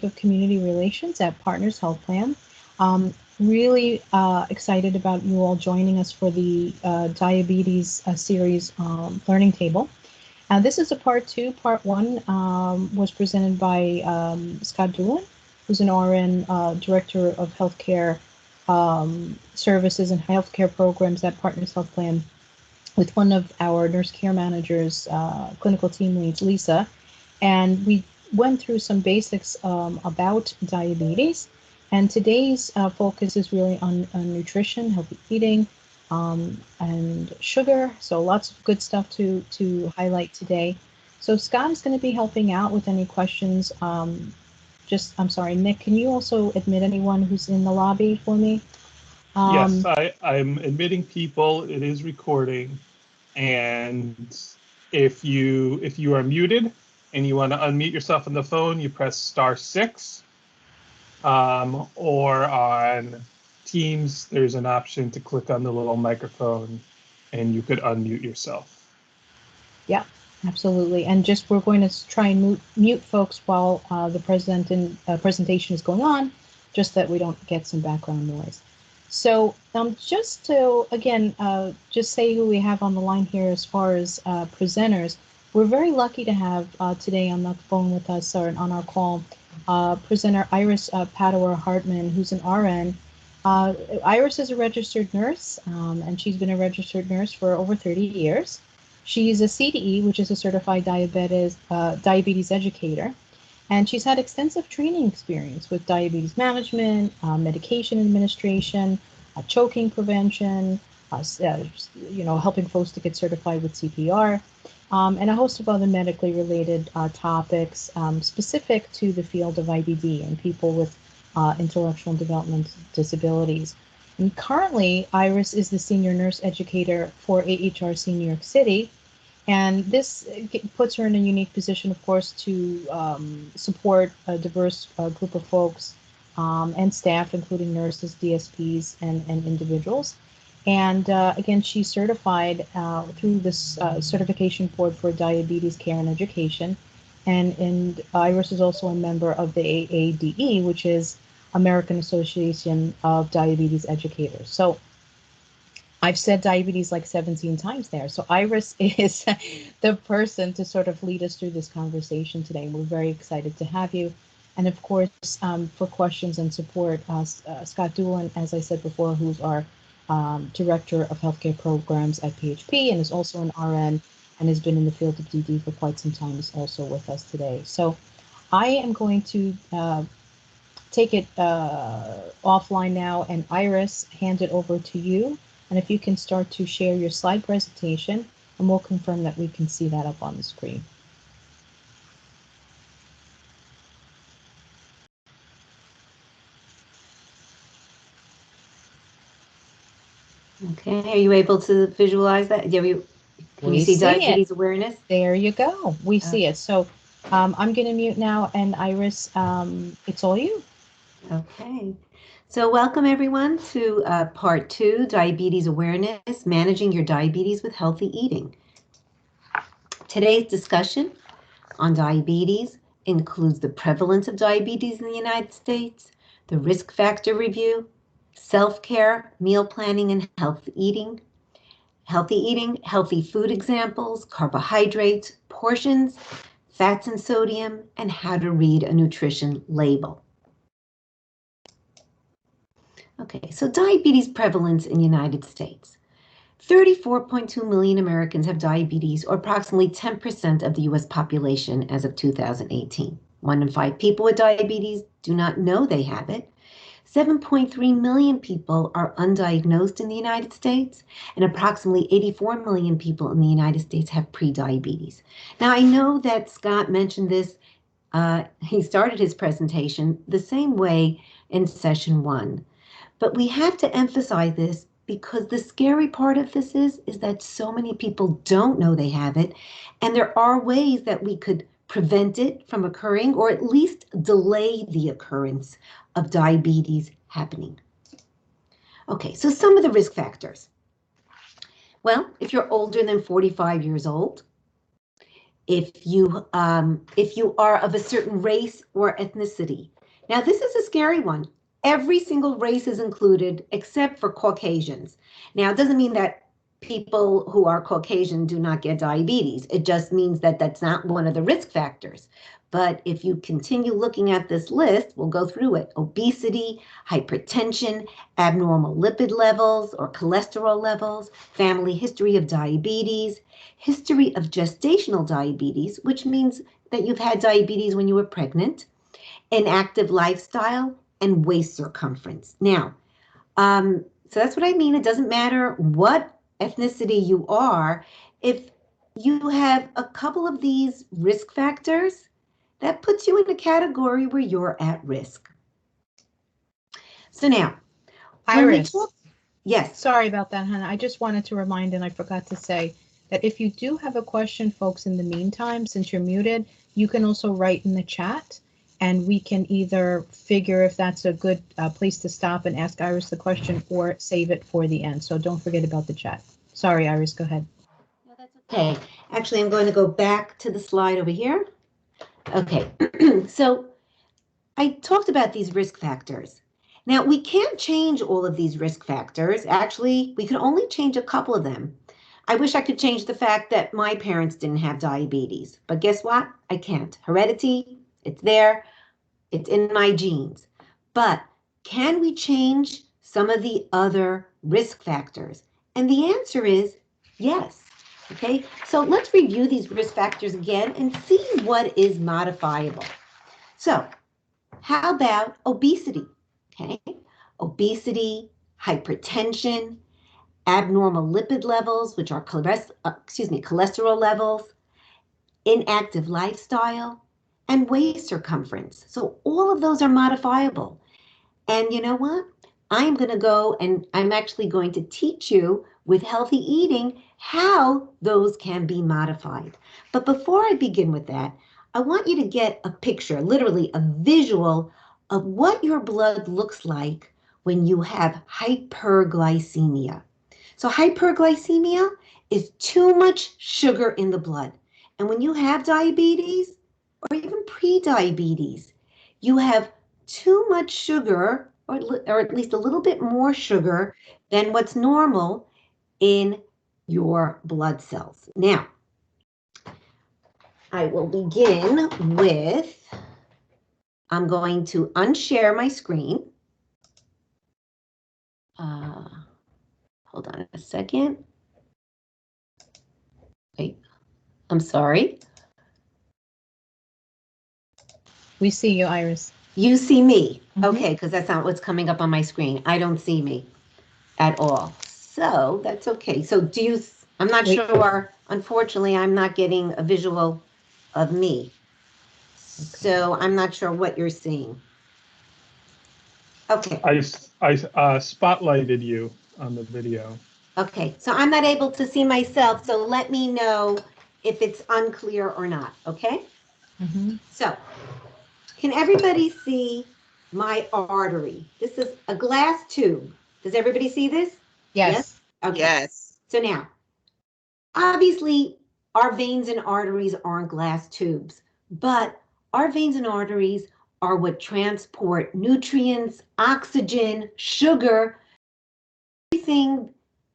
of Community Relations at Partners Health Plan. Really excited about you all joining us for the diabetes series learning table. This is a part two. Part one was presented by Scott Doolin, who's an RN Director of Healthcare Services and Healthcare Programs at Partners Health Plan, with one of our nurse care managers, clinical team leads, Lisa. And we went through some basics about diabetes. And today's focus is really on nutrition, healthy eating, and sugar. So lots of good stuff to highlight today. So Scott is going to be helping out with any questions. I'm sorry, Nick, can you also admit anyone who's in the lobby for me? Yes, I'm admitting people. It is recording. And if you are muted and you want to unmute yourself on the phone, you press *6. Or on Teams, there's an option to click on the little microphone and you could unmute yourself. Yeah, absolutely. And just we're going to try and mute folks while the presentation is going on, just that we don't get some background noise. So just to, again, just say who we have on the line here as far as presenters. We're very lucky to have today on the phone with us, or on our call, presenter Iris Padua-Hartman, who's an RN. Iris is a registered nurse, and she's been a registered nurse for over 30 years. She's a CDE, which is a certified diabetes educator, and she's had extensive training experience with diabetes management, medication administration, choking prevention, helping folks to get certified with CPR, and a host of other medically related topics specific to the field of IBD and people with intellectual development disabilities. And currently, Iris is the senior nurse educator for AHRC New York City. And this puts her in a unique position, of course, to support a diverse group of folks and staff, including nurses, DSPs, and individuals. And again, she's certified through this certification board for diabetes care and education. And Iris is also a member of the AADE, which is American Association of Diabetes Educators. So I've said diabetes like 17 times there. So Iris is the person to sort of lead us through this conversation today. We're very excited to have you. And of course, for questions and support, Scott Doolin, as I said before, who's our Director of Healthcare Programs at PHP and is also an RN and has been in the field of DD for quite some time, is also with us today. So I am going to take it offline now, and Iris, hand it over to you. And if you can start to share your slide presentation, and we'll confirm that we can see that up on the screen. Okay, are you able to visualize that? Can you see diabetes awareness? There you go. We see it. So I'm going to mute now, and Iris, it's all you. Okay. So welcome everyone to part 2, diabetes awareness, managing your diabetes with healthy eating. Today's discussion on diabetes includes the prevalence of diabetes in the United States, the risk factor review, self-care, meal planning, and healthy eating, healthy food examples, carbohydrates, portions, fats and sodium, and how to read a nutrition label. Okay, so diabetes prevalence in the United States. 34.2 million Americans have diabetes, or approximately 10% of the U.S. population as of 2018. 1 in 5 people with diabetes do not know they have it. 7.3 million people are undiagnosed in the United States, and approximately 84 million people in the United States have prediabetes. Now, I know that Scott mentioned this. He started his presentation the same way in session 1. But we have to emphasize this because the scary part of this is that so many people don't know they have it, and there are ways that we could prevent it from occurring, or at least delay the occurrence of diabetes happening. Okay, so some of the risk factors. Well, if you're older than 45 years old, if you are of a certain race or ethnicity. Now, this is a scary one. Every single race is included except for Caucasians. Now, it doesn't mean that people who are Caucasian do not get diabetes. It just means that that's not one of the risk factors. But if you continue looking at this list, we'll go through it. Obesity, hypertension, abnormal lipid levels or cholesterol levels, family history of diabetes, history of gestational diabetes, which means that you've had diabetes when you were pregnant, an active lifestyle, and waist circumference. Now, so that's what I mean. It doesn't matter what ethnicity you are. If you have a couple of these risk factors, that puts you in a category where you're at risk. So now, Iris. Yes. Sorry about that, Hannah. I just wanted to remind, and I forgot to say, that if you do have a question, folks, in the meantime, since you're muted, you can also write in the chat, and we can either figure if that's a good place to stop and ask Iris the question or save it for the end. So don't forget about the chat. Sorry, Iris, go ahead. No, that's okay. Actually, I'm going to go back to the slide over here. Okay, so I talked about these risk factors. Now, we can't change all of these risk factors. Actually, we can only change a couple of them. I wish I could change the fact that my parents didn't have diabetes, but guess what? I can't. Heredity, it's there, it's in my genes. But can we change some of the other risk factors? And the answer is yes. Okay, so let's review these risk factors again and see what is modifiable. So, how about obesity? Okay, obesity, hypertension, abnormal lipid levels, which are cholesterol levels, inactive lifestyle, and waist circumference. So all of those are modifiable. And you know what? I am going to go and I'm actually going to teach you with healthy eating how those can be modified. But before I begin with that, I want you to get a picture, literally a visual of what your blood looks like when you have hyperglycemia. So hyperglycemia is too much sugar in the blood. And when you have diabetes or even pre-diabetes, you have too much sugar or at least a little bit more sugar than what's normal in your blood cells. Now, I will begin with, I'm going to unshare my screen. Hold on a second. Wait, I'm sorry. We see you, Iris. You see me. Okay, because that's not what's coming up on my screen. I don't see me at all. So that's okay. So do you, I'm not sure. Unfortunately, I'm not getting a visual of me. So I'm not sure what you're seeing. Okay. I spotlighted you on the video. Okay, so I'm not able to see myself, so let me know if it's unclear or not, okay? So, can everybody see my artery? This is a glass tube. Does everybody see this? Yes. Okay. Yes. So now, obviously, our veins and arteries aren't glass tubes, but our veins and arteries are what transport nutrients, oxygen, sugar, everything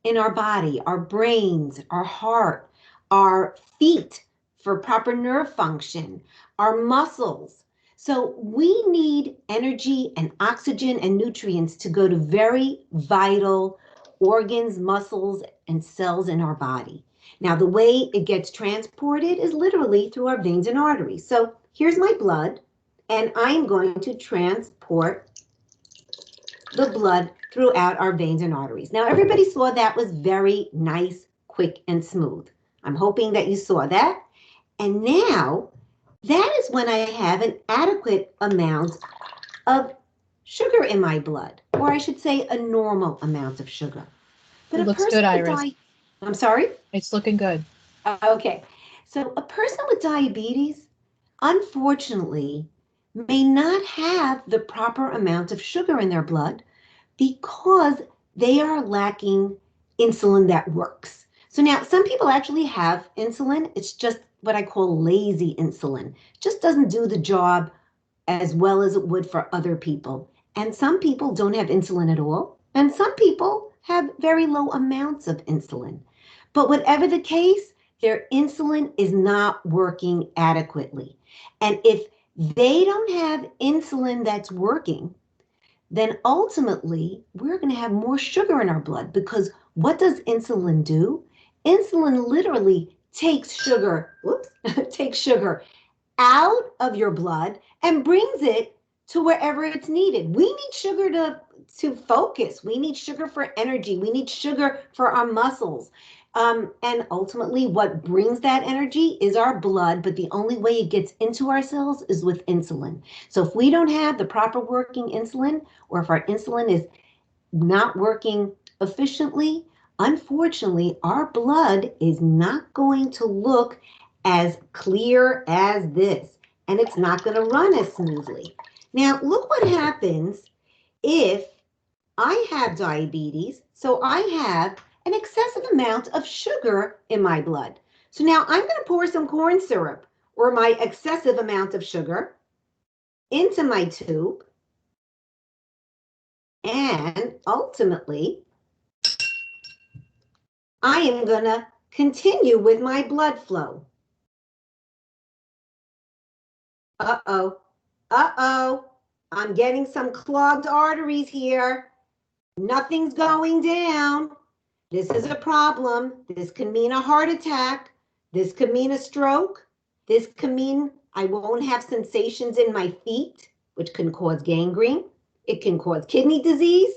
in our body, our brains, our heart, our feet for proper nerve function, our muscles. So we need energy and oxygen and nutrients to go to very vital organs, muscles, and cells in our body. Now, the way it gets transported is literally through our veins and arteries. So here's my blood, and I'm going to transport the blood throughout our veins and arteries. Now, everybody saw that was very nice, quick, and smooth. I'm hoping that you saw that. And now, that is when I have an adequate amount of sugar in my blood, or I should say a normal amount of sugar. But it looks good, Iris. I'm sorry? It's looking good. Okay. So a person with diabetes, unfortunately, may not have the proper amount of sugar in their blood because they are lacking insulin that works. So now some people actually have insulin. It's just what I call lazy insulin. Just doesn't do the job as well as it would for other people. And some people don't have insulin at all, and some people have very low amounts of insulin. But whatever the case, their insulin is not working adequately. And if they don't have insulin that's working, then ultimately we're going to have more sugar in our blood, because what does insulin do? Insulin literally takes sugar, takes sugar out of your blood and brings it to wherever it's needed. We need sugar to focus. We need sugar for energy. We need sugar for our muscles. And ultimately, what brings that energy is our blood, but the only way it gets into our cells is with insulin. So if we don't have the proper working insulin, or if our insulin is not working efficiently, unfortunately, our blood is not going to look as clear as this, and it's not going to run as smoothly. Now, look what happens if I have diabetes. So I have an excessive amount of sugar in my blood. So now I'm going to pour some corn syrup, or my excessive amount of sugar, into my tube. And ultimately, I am going to continue with my blood flow. Uh-oh. Uh-oh. I'm getting some clogged arteries here. Nothing's going down. This is a problem. This can mean a heart attack. This could mean a stroke. This could mean I won't have sensations in my feet, which can cause gangrene. It can cause kidney disease.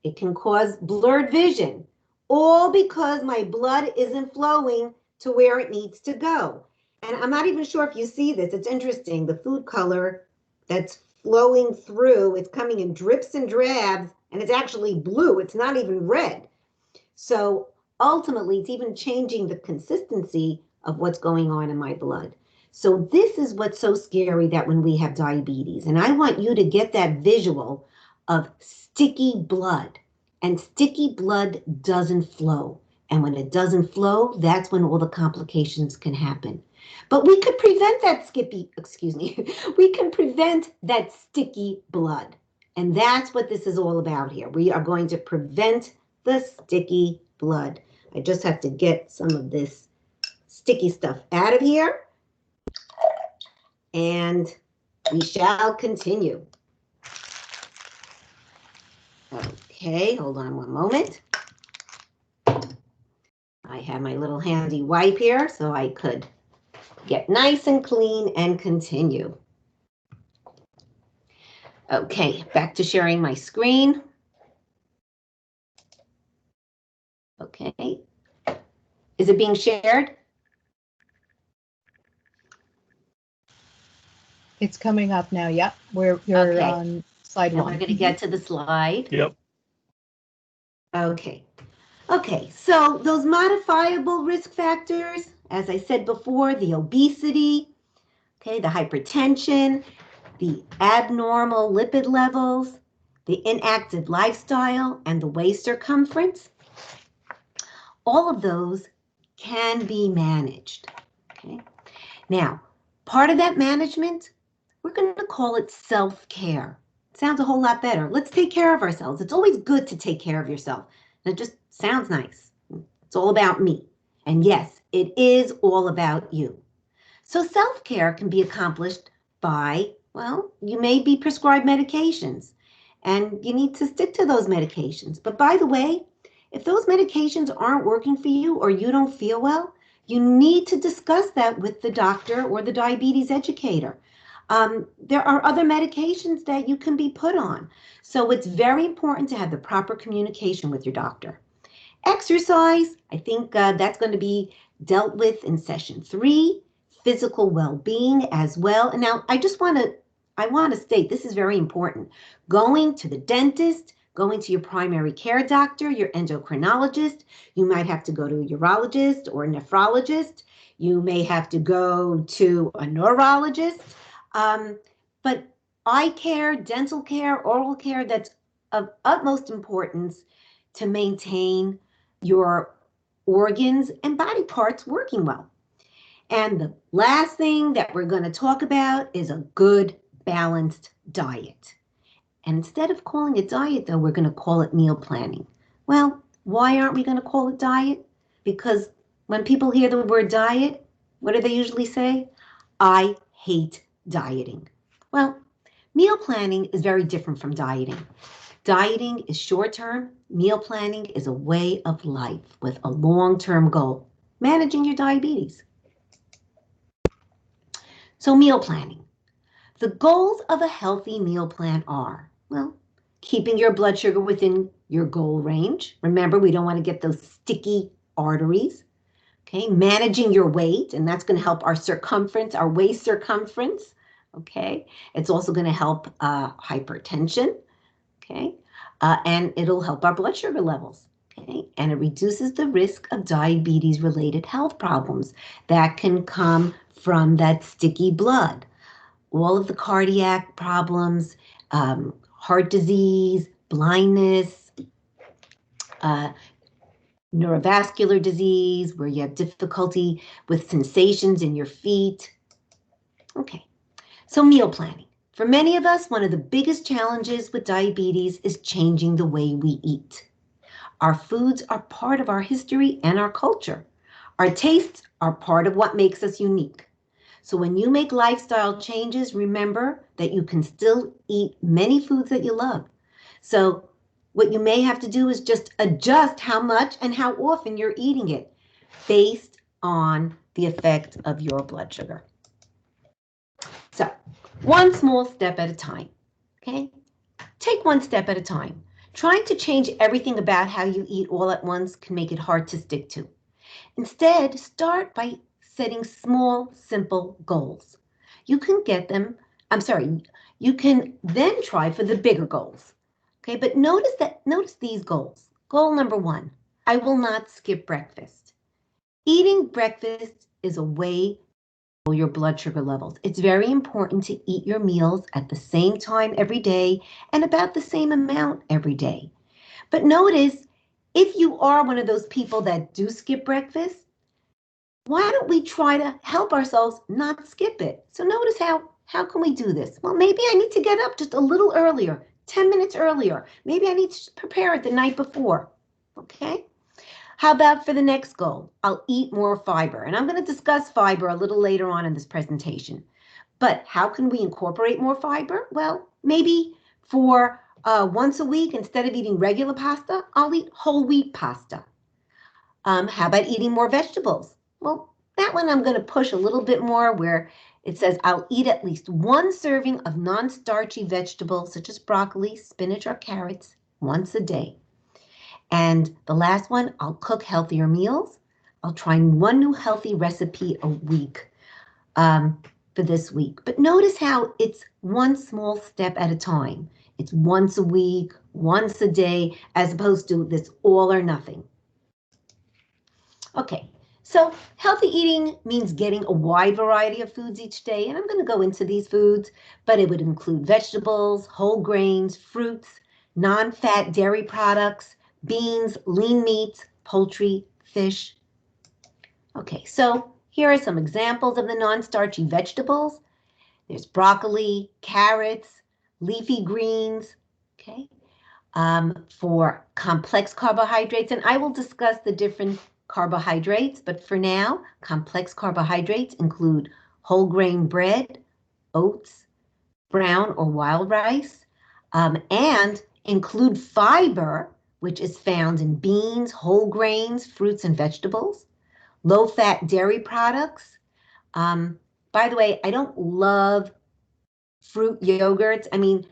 It can cause blurred vision, all because my blood isn't flowing to where it needs to go. And I'm not even sure if you see this. It's interesting. The food color that's flowing through, it's coming in drips and drabs, and it's actually blue. It's not even red. So ultimately, it's even changing the consistency of what's going on in my blood. So this is what's so scary, that when we have diabetes, and I want you to get that visual of sticky blood, and sticky blood doesn't flow. And when it doesn't flow, that's when all the complications can happen. But we could prevent that we can prevent that sticky blood. And that's what this is all about here. We are going to prevent the sticky blood. I just have to get some of this sticky stuff out of here. And we shall continue. Okay, hold on one moment. I have my little handy wipe here so I could get nice and clean and continue. Okay, back to sharing my screen. Okay. Is it being shared? It's coming up now. Yep. You're okay. On slide now 1. We're going to get to the slide. Yep. Okay. Okay, so those modifiable risk factors, as I said before, the obesity, okay, the hypertension, the abnormal lipid levels, the inactive lifestyle, and the waist circumference, all of those can be managed. Okay. Now, part of that management, we're going to call it self-care. Sounds a whole lot better. Let's take care of ourselves. It's always good to take care of yourself. It just sounds nice. It's all about me. And yes, it is all about you. So self-care can be accomplished by, well, you may be prescribed medications, and you need to stick to those medications. But by the way, if those medications aren't working for you, or you don't feel well, you need to discuss that with the doctor or the diabetes educator. There are other medications that you can be put on. So it's very important to have the proper communication with your doctor. Exercise, I think that's going to be dealt with in session 3. Physical well-being as well. And now I want to state, this is very important. Going to the dentist, going to your primary care doctor, your endocrinologist. You might have to go to a urologist or a nephrologist. You may have to go to a neurologist. But eye care, dental care, oral care, that's of utmost importance to maintain your organs and body parts working well. And the last thing that we're going to talk about is a good, balanced diet. And instead of calling it diet, though, we're going to call it meal planning. Well, why aren't we going to call it diet? Because when people hear the word diet, what do they usually say? I hate dieting. Well, meal planning is very different from dieting. Dieting is short-term. Meal planning is a way of life with a long-term goal, managing your diabetes. So meal planning. The goals of a healthy meal plan are, well, keeping your blood sugar within your goal range. Remember, we don't want to get those sticky arteries. Okay, managing your weight, and that's going to help our circumference, our waist circumference. Okay, it's also going to help hypertension. Okay, and it'll help our blood sugar levels. Okay, and it reduces the risk of diabetes-related health problems that can come from that sticky blood. All of the cardiac problems, heart disease, blindness, neurovascular disease, where you have difficulty with sensations in your feet. Okay, so meal planning. For many of us, one of the biggest challenges with diabetes is changing the way we eat. Our foods are part of our history and our culture. Our tastes are part of what makes us unique. So when you make lifestyle changes, remember that you can still eat many foods that you love. So what you may have to do is just adjust how much and how often you're eating it based on the effect of your blood sugar. So one small step at a time, okay? Take one step at a time. Trying to change everything about how you eat all at once can make it hard to stick to. Instead, start by setting small, simple goals. You can you can then try for the bigger goals. Okay, but notice these goals. Goal number 1, I will not skip breakfast. Eating breakfast is a way to control your blood sugar levels. It's very important to eat your meals at the same time every day and about the same amount every day. But notice, if you are one of those people that do skip breakfast, why don't we try to help ourselves not skip it? So notice how can we do this? Well, maybe I need to get up just a little earlier, 10 minutes earlier. Maybe I need to prepare it the night before, okay? How about for the next goal? I'll eat more fiber. And I'm going to discuss fiber a little later on in this presentation. But how can we incorporate more fiber? Well, maybe for once a week, instead of eating regular pasta, I'll eat whole wheat pasta. How about eating more vegetables? Well, that one I'm going to push a little bit more, where it says I'll eat at least 1 serving of non-starchy vegetables such as broccoli, spinach, or carrots once a day. And the last one, I'll cook healthier meals. I'll try 1 new healthy recipe a week for this week. But notice how it's one small step at a time. It's once a week, once a day, as opposed to this all or nothing. Okay, so healthy eating means getting a wide variety of foods each day, and I'm going to go into these foods, but it would include vegetables, whole grains, fruits, non-fat dairy products, beans, lean meats, poultry, fish. Okay, so here are some examples of the non-starchy vegetables. There's broccoli, carrots, leafy greens, okay, for complex carbohydrates, and I will discuss the different carbohydrates, but for now, complex carbohydrates include whole grain bread, oats, brown or wild rice, and include fiber, which is found in beans, whole grains, fruits, and vegetables, low-fat dairy products. By the way, I don't love fruit yogurts. I mean,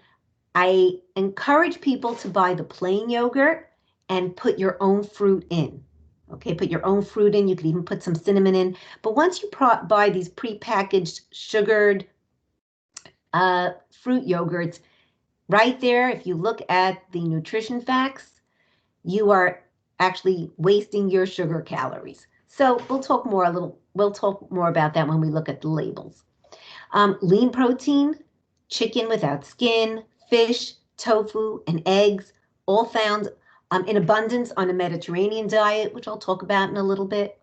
I encourage people to buy the plain yogurt and put your own fruit in. Okay, put your own fruit in. You could even put some cinnamon in. But once you buy these prepackaged sugared fruit yogurts, right there, if you look at the nutrition facts, you are actually wasting your sugar calories. So we'll talk more about that when we look at the labels. Lean protein, chicken without skin, fish, tofu, and eggs, all found in abundance on a Mediterranean diet, which I'll talk about in a little bit.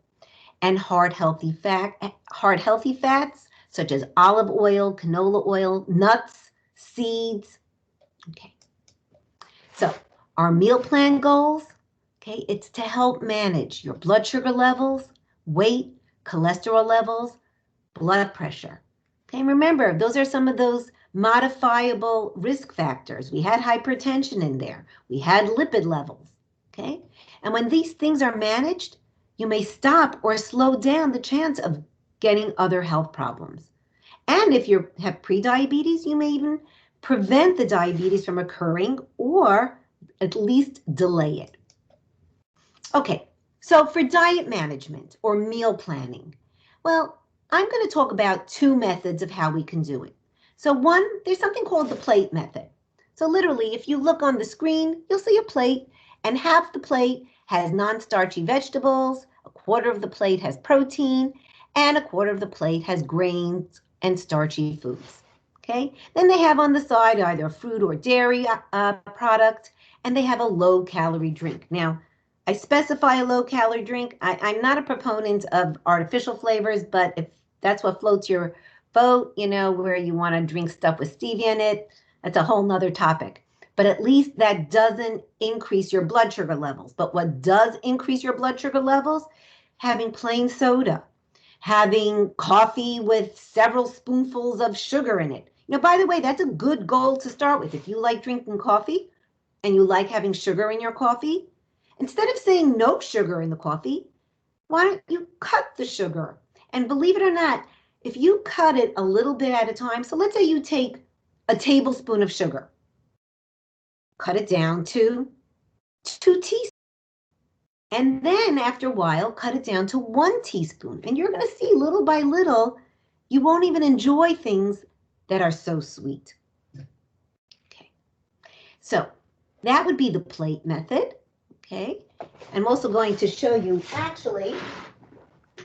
and heart-healthy fats, such as olive oil, canola oil, nuts, seeds. Okay. So our meal plan goals, okay, it's to help manage your blood sugar levels, weight, cholesterol levels, blood pressure. Okay, remember, those are some of those modifiable risk factors. We had hypertension in there. We had lipid levels. Okay, and when these things are managed, you may stop or slow down the chance of getting other health problems. And if you have prediabetes, you may even prevent the diabetes from occurring or at least delay it. Okay, so for diet management or meal planning, well, I'm going to talk about two methods of how we can do it. So one, there's something called the plate method. So literally, if you look on the screen, you'll see a plate, and half the plate has non-starchy vegetables, a quarter of the plate has protein, and a quarter of the plate has grains and starchy foods. Okay, then they have on the side either fruit or dairy product, and they have a low-calorie drink. Now, I specify a low-calorie drink. I'm not a proponent of artificial flavors, but if that's what floats your boat, you know, where you want to drink stuff with stevia in it, that's a whole nother topic. But at least that doesn't increase your blood sugar levels. But what does increase your blood sugar levels? Having plain soda, having coffee with several spoonfuls of sugar in it. You know, by the way, that's a good goal to start with. If you like drinking coffee and you like having sugar in your coffee, instead of saying no sugar in the coffee, why don't you cut the sugar? And believe it or not, if you cut it a little bit at a time, so let's say you take a tablespoon of sugar, cut it down to 2 teaspoons. And then after a while, cut it down to 1 teaspoon. And you're going to see little by little, you won't even enjoy things that are so sweet. Okay, so that would be the plate method. Okay, I'm also going to show you actually,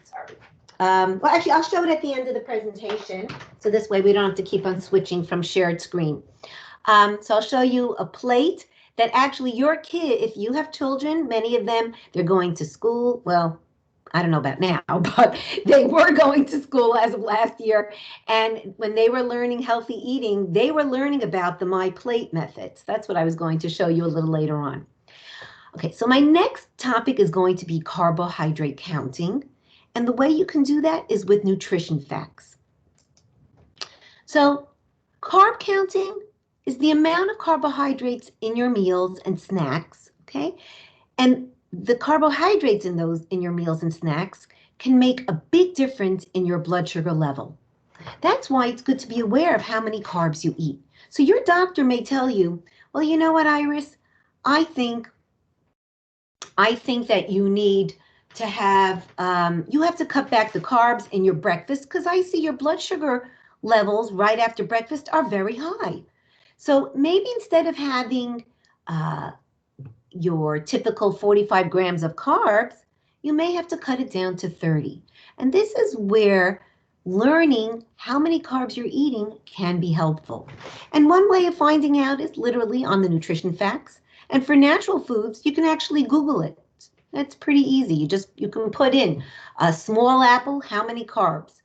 sorry. Well, actually, I'll show it at the end of the presentation. So this way we don't have to keep on switching from shared screen. So I'll show you a plate that actually your kid, if you have children, many of them, they're going to school. Well, I don't know about now, but they were going to school as of last year. And when they were learning healthy eating, they were learning about the My Plate methods. That's what I was going to show you a little later on. Okay, so my next topic is going to be carbohydrate counting. And the way you can do that is with nutrition facts. So carb counting is the amount of carbohydrates in your meals and snacks, okay? And the carbohydrates in your meals and snacks can make a big difference in your blood sugar level. That's why it's good to be aware of how many carbs you eat. So your doctor may tell you, well, you know what, Iris? I think that you need to have, you have to cut back the carbs in your breakfast because I see your blood sugar levels right after breakfast are very high. So maybe instead of having your typical 45 grams of carbs, you may have to cut it down to 30. And this is where learning how many carbs you're eating can be helpful. And one way of finding out is literally on the nutrition facts. And for natural foods, you can actually Google it. It's pretty easy. You can put in a small apple, how many carbs,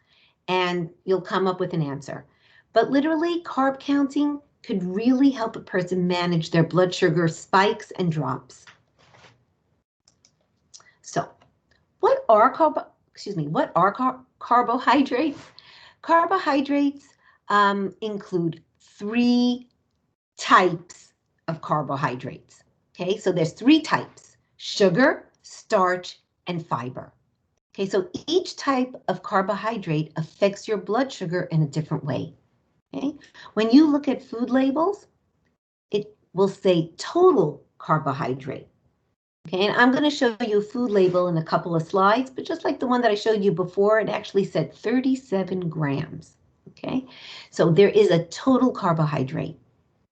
and you'll come up with an answer. But literally, carb counting could really help a person manage their blood sugar spikes and drops. So, what are carbohydrates? Carbohydrates include 3 types of carbohydrates. Okay, so there's 3 types: sugar, starch, and fiber. Okay, so each type of carbohydrate affects your blood sugar in a different way. Okay, when you look at food labels, it will say total carbohydrate. Okay, and I'm going to show you a food label in a couple of slides, but just like the one that I showed you before, it actually said 37 grams. Okay, so there is a total carbohydrate.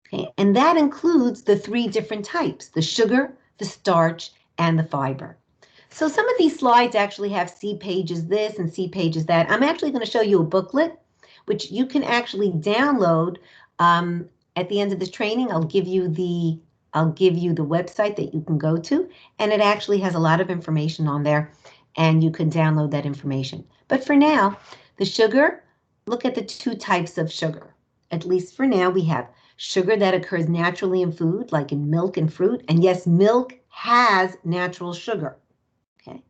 Okay, and that includes the 3 different types: the sugar, the starch, and the fiber. So some of these slides actually have C pages this and C pages that. I'm actually going to show you a booklet, which you can actually download. At the end of this training, I'll give you the website that you can go to, and it actually has a lot of information on there. and you can download that information. But for now, the sugar, look at the two types of sugar. At least for now, we have sugar that occurs naturally in food, like in milk and fruit. And yes, milk has natural sugar. Okay.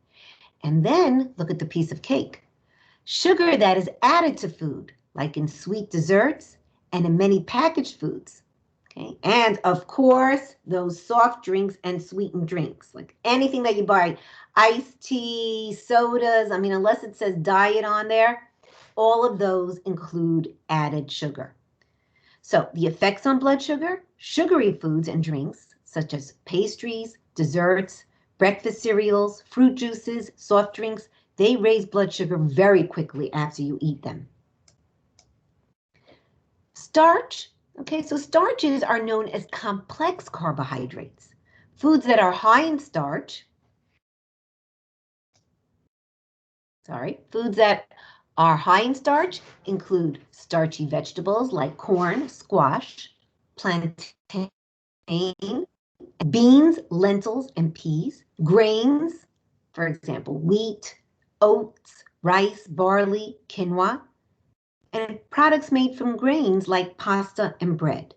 And then look at the piece of cake. Sugar that is added to food, like in sweet desserts and in many packaged foods. Okay. And of course, those soft drinks and sweetened drinks, like anything that you buy, iced tea, sodas, I mean, unless it says diet on there, all of those include added sugar. So the effects on blood sugar, sugary foods and drinks, such as pastries, desserts, breakfast cereals, fruit juices, soft drinks, they raise blood sugar very quickly after you eat them. Starch, okay, so starches are known as complex carbohydrates. Foods that are high in starch, foods that are high in starch include starchy vegetables like corn, squash, plantain, beans, lentils, and peas, grains, for example, wheat, oats, rice, barley, quinoa, and products made from grains like pasta and bread.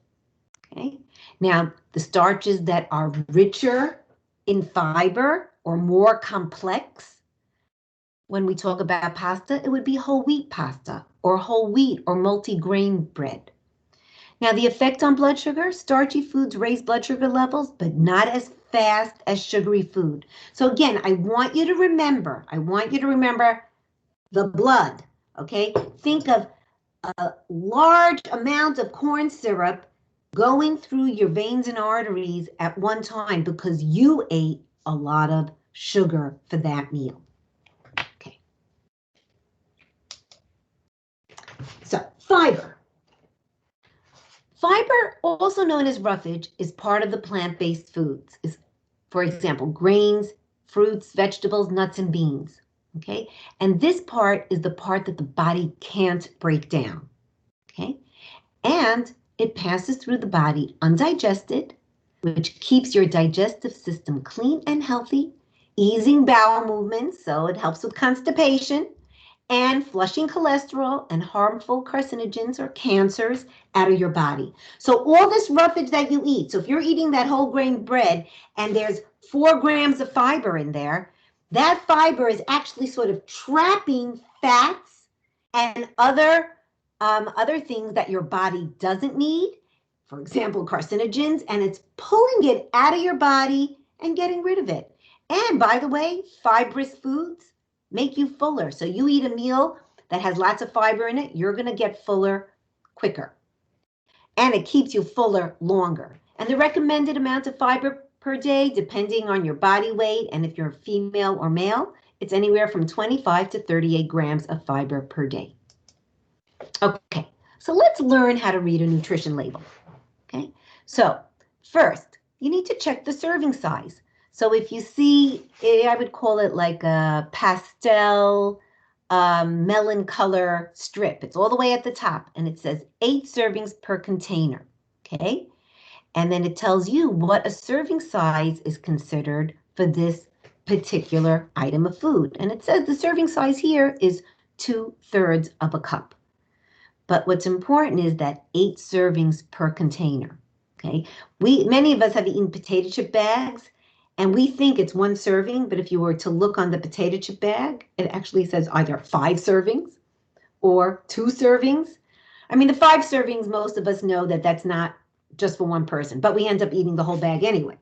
Okay. Now, the starches that are richer in fiber or more complex, when we talk about pasta, it would be whole wheat pasta or whole wheat or multi-grain bread. Now, the effect on blood sugar, starchy foods raise blood sugar levels, but not as fast as sugary food. So again, I want you to remember the blood, okay? Think of a large amount of corn syrup going through your veins and arteries at one time because you ate a lot of sugar for that meal. Okay. So, fiber. Fiber, also known as roughage, is part of the plant-based foods. For example, grains, fruits, vegetables, nuts, and beans. Okay, and this part is the part that the body can't break down. Okay, and it passes through the body undigested, which keeps your digestive system clean and healthy, easing bowel movements, so it helps with constipation, and flushing cholesterol and harmful carcinogens or cancers out of your body. So all this roughage that you eat, so if you're eating that whole grain bread and there's 4 grams of fiber in there, that fiber is actually sort of trapping fats and other things that your body doesn't need, for example, carcinogens, and it's pulling it out of your body and getting rid of it. And by the way, fibrous foods make you fuller. So you eat a meal that has lots of fiber in it, you're going to get fuller quicker. And it keeps you fuller longer. And the recommended amount of fiber per day, depending on your body weight and if you're female or male, it's anywhere from 25 to 38 grams of fiber per day. Okay, so let's learn how to read a nutrition label. Okay, so first, you need to check the serving size. So if you see, I would call it like a pastel melon color strip. It's all the way at the top, and it says 8 servings per container. Okay, and then it tells you what a serving size is considered for this particular item of food. And it says the serving size here is 2/3 of a cup. But what's important is that 8 servings per container. Okay, many of us have eaten potato chip bags, and we think it's 1 serving, but if you were to look on the potato chip bag, it actually says either 5 servings or 2 servings. I mean, the 5 servings, most of us know that that's not just for 1 person, but we end up eating the whole bag anyway.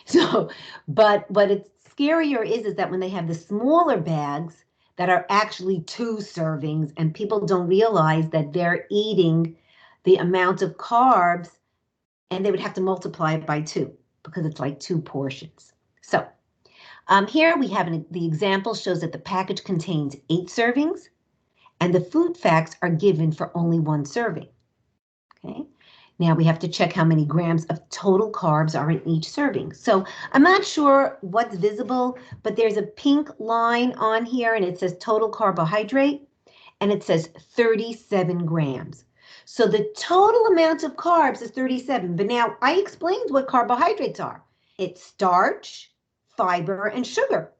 So, but what it's scarier is that when they have the smaller bags that are actually 2 servings, and people don't realize that they're eating the amount of carbs, and they would have to multiply it by 2 because it's like 2 portions. So here we have the example shows that the package contains 8 servings, and the food facts are given for only 1 serving. Okay. Now we have to check how many grams of total carbs are in each serving. So I'm not sure what's visible, but there's a pink line on here and it says total carbohydrate and it says 37 grams. So the total amount of carbs is 37. But now I explained what carbohydrates are. It's starch, fiber, and sugar.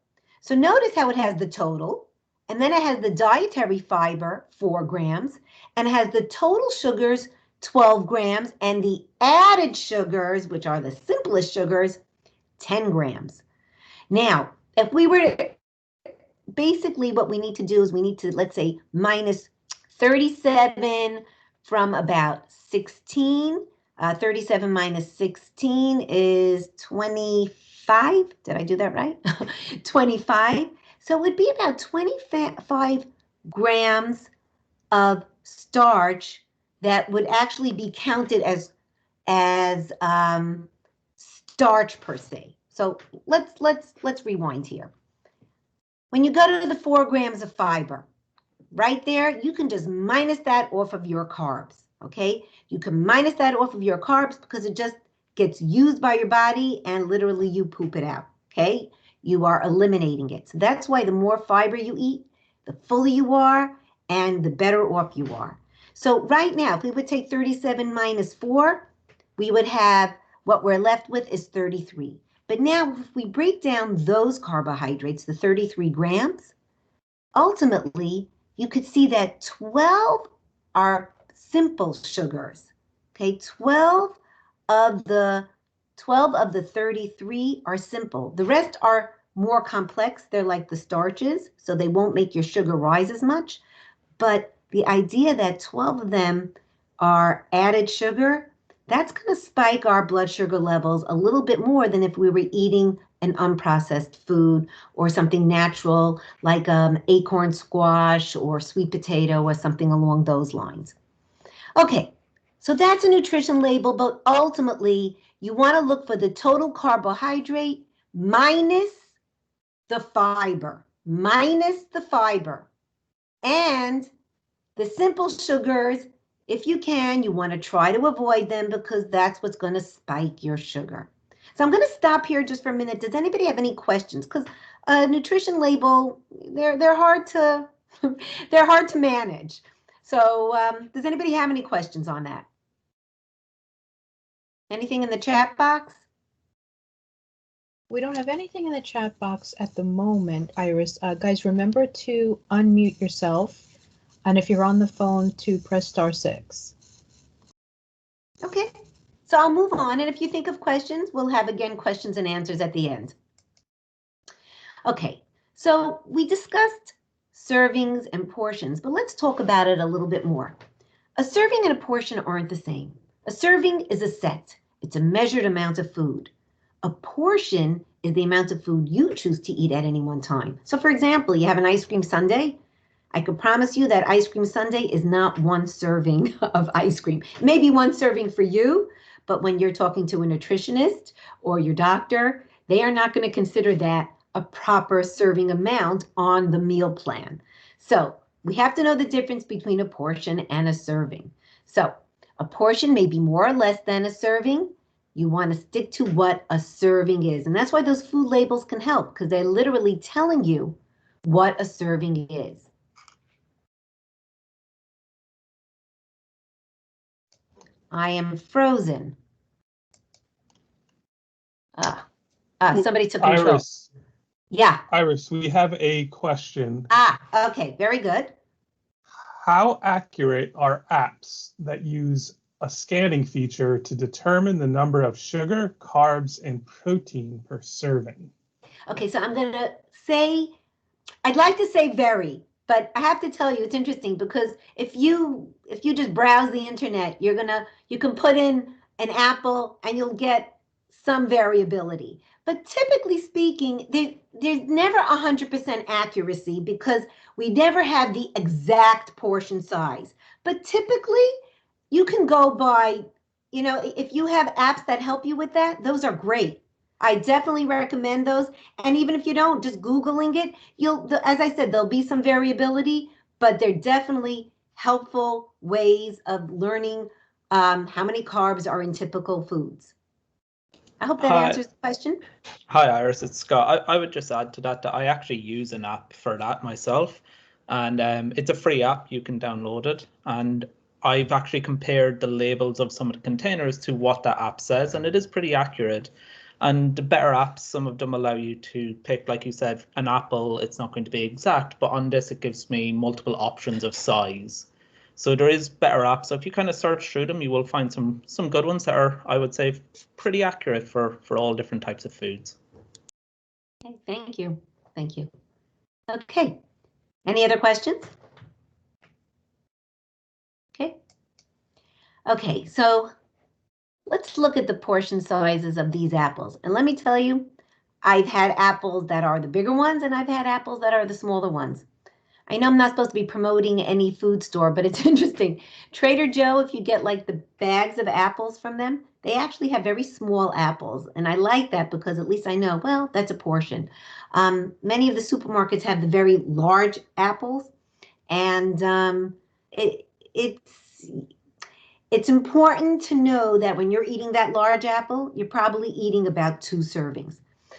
So notice how it has the total, and then it has the dietary fiber, 4 grams, and it has the total sugars, 12 grams, and the added sugars, which are the simplest sugars, 10 grams. Now, if we were to, basically what we need to do is we need to, let's say, minus 37 from about 16. 37 minus 16 is 25. Did I do that right? 25. So it would be about 25 grams of starch that would actually be counted as starch per se. So let's rewind here. When you go to the 4 grams of fiber, right there, you can just minus that off of your carbs, okay? You can minus that off of your carbs because it just gets used by your body and literally you poop it out, okay? You are eliminating it. So that's why the more fiber you eat, the fuller you are and the better off you are. So right now, if we would take 37 minus 4, we would have what we're left with is 33. But now if we break down those carbohydrates, the 33 grams, ultimately, you could see that 12 are simple sugars. Okay, 12 of the 33 are simple. The rest are more complex. They're like the starches, so they won't make your sugar rise as much. But the idea that 12 of them are added sugar, that's going to spike our blood sugar levels a little bit more than if we were eating an unprocessed food or something natural like acorn squash or sweet potato or something along those lines. Okay, so that's a nutrition label, but ultimately you want to look for the total carbohydrate minus the fiber, and the simple sugars. If you can, you want to try to avoid them because that's what's going to spike your sugar. So I'm going to stop here just for a minute. Does anybody have any questions? Because a nutrition label, they're hard to they're hard to manage. So does anybody have any questions on that? Anything in the chat box? We don't have anything in the chat box at the moment, Iris. Guys, remember to unmute yourself. And if you're on the phone, to press *6. Okay, so I'll move on. And if you think of questions, we'll have, again, questions and answers at the end. Okay, so we discussed servings and portions, but let's talk about it a little bit more. A serving and a portion aren't the same. A serving is a set. It's a measured amount of food. A portion is the amount of food you choose to eat at any one time. So for example, you have an ice cream sundae. I can promise you that ice cream sundae is not one serving of ice cream. Maybe one serving for you, but when you're talking to a nutritionist or your doctor, they are not going to consider that a proper serving amount on the meal plan. So we have to know the difference between a portion and a serving. So a portion may be more or less than a serving. You want to stick to what a serving is. And that's why those food labels can help, because they're literally telling you what a serving is. I am frozen. Somebody took control. Iris. Yeah. Iris, we have a question. Okay, very good. How accurate are apps that use a scanning feature to determine the number of sugar, carbs, and protein per serving? Okay, so I'm going to say, I'd like to say very, but I have to tell you, it's interesting because if you just browse the internet, you can put in an apple and you'll get some variability. But typically speaking, there's never 100% accuracy because we never have the exact portion size. But typically, you can go by, if you have apps that help you with that, those are great. I definitely recommend those. And even if you don't, just Googling it, as I said, there'll be some variability, but they're definitely helpful ways of learning how many carbs are in typical foods. I hope that answers the question. Hi, Iris, it's Scott. I would just add to that I actually use an app for that myself. And it's a free app. You can download it. And I've actually compared the labels of some of the containers to what that app says, and it is pretty accurate. And the better apps, some of them allow you to pick, like you said, an apple. It's not going to be exact, but on this, it gives me multiple options of size. So there is better apps. So if you kind of search through them, you will find some good ones that are, I would say, pretty accurate for all different types of foods. Okay, thank you. Thank you. Okay. Any other questions? Okay. Okay, so let's look at the portion sizes of these apples. And let me tell you, I've had apples that are the bigger ones, and I've had apples that are the smaller ones. I know I'm not supposed to be promoting any food store, but it's interesting. Trader Joe, if you get like the bags of apples from them, they actually have very small apples. And I like that because at least I know, well, that's a portion. Many of the supermarkets have the very large apples. And it's important to know that when you're eating that large apple, you're probably eating about 2 servings.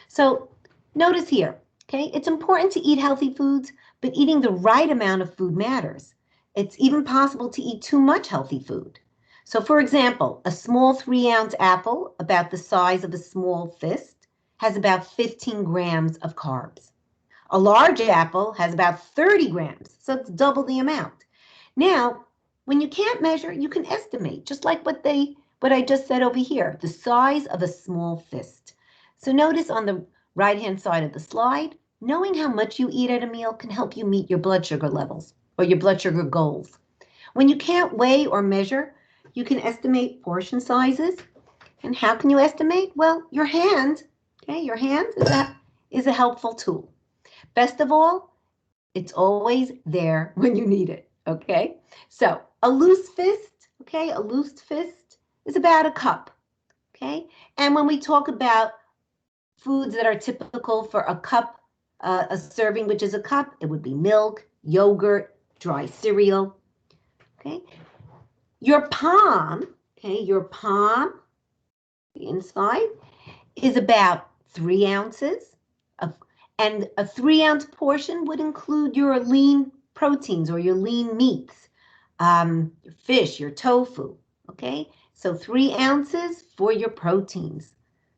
So notice here, okay, it's important to eat healthy foods, but eating the right amount of food matters. It's even possible to eat too much healthy food. So for example, a small 3-ounce apple, about the size of a small fist, has about 15 grams of carbs. A large apple has about 30 grams, so it's double the amount. Now, when you can't measure, you can estimate, just like what I just said over here, the size of a small fist. So notice on the right-hand side of the slide, knowing how much you eat at a meal can help you meet your blood sugar levels or your blood sugar goals. When you can't weigh or measure, you can estimate portion sizes. And how can you estimate? Well, your hand, okay, your hand is a helpful tool. Best of all, it's always there when you need it, okay? So a loose fist, okay, a loose fist is about a cup, okay? And when we talk about foods that are typical for a cup, a serving, which is a cup, it would be milk, yogurt, dry cereal, okay? Your palm, okay, your palm, the inside, is about 3 ounces. And a 3-ounce portion would include your lean proteins or your lean meats, your fish, your tofu, okay? So 3 ounces for your proteins.